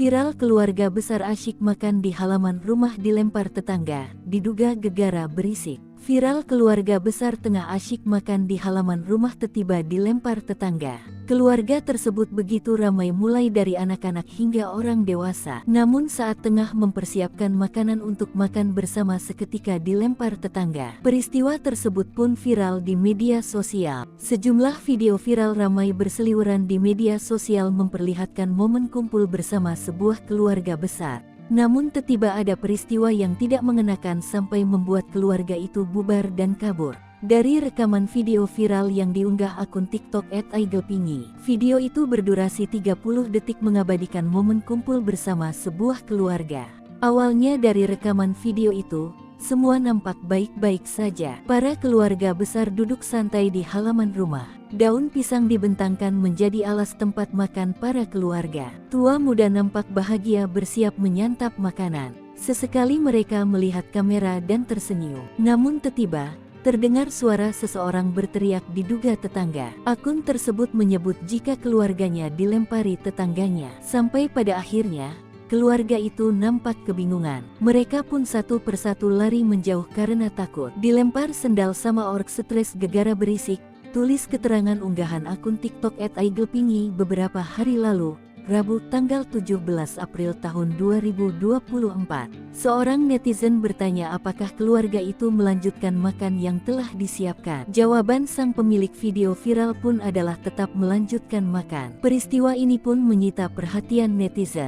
Viral keluarga besar asyik makan di halaman rumah dilempar tetangga, diduga gegara berisik. Viral keluarga besar tengah asyik makan di halaman rumah tiba-tiba dilempar tetangga. Keluarga tersebut begitu ramai mulai dari anak-anak hingga orang dewasa. Namun saat tengah mempersiapkan makanan untuk makan bersama seketika dilempar tetangga. Peristiwa tersebut pun viral di media sosial. Sejumlah video viral ramai berseliweran di media sosial memperlihatkan momen kumpul bersama sebuah keluarga besar. Namun tiba-tiba ada peristiwa yang tidak mengenakan sampai membuat keluarga itu bubar dan kabur. Dari rekaman video viral yang diunggah akun TikTok @aigelpingi, video itu berdurasi 30 detik mengabadikan momen kumpul bersama sebuah keluarga. Awalnya dari rekaman video itu, semua nampak baik-baik saja. Para keluarga besar duduk santai di halaman rumah. Daun pisang dibentangkan menjadi alas tempat makan para keluarga. Tua muda nampak bahagia bersiap menyantap makanan. Sesekali mereka melihat kamera dan tersenyum. Namun tiba-tiba, terdengar suara seseorang berteriak diduga tetangga. Akun tersebut menyebut jika keluarganya dilempari tetangganya. Sampai pada akhirnya, keluarga itu nampak kebingungan. Mereka pun satu persatu lari menjauh karena takut. Dilempar sendal sama ork stres gegara berisik, tulis keterangan unggahan akun TikTok @aigelpingi beberapa hari lalu, Rabu tanggal 17 April tahun 2024. Seorang netizen bertanya apakah keluarga itu melanjutkan makan yang telah disiapkan. Jawaban sang pemilik video viral pun adalah tetap melanjutkan makan. Peristiwa ini pun menyita perhatian netizen.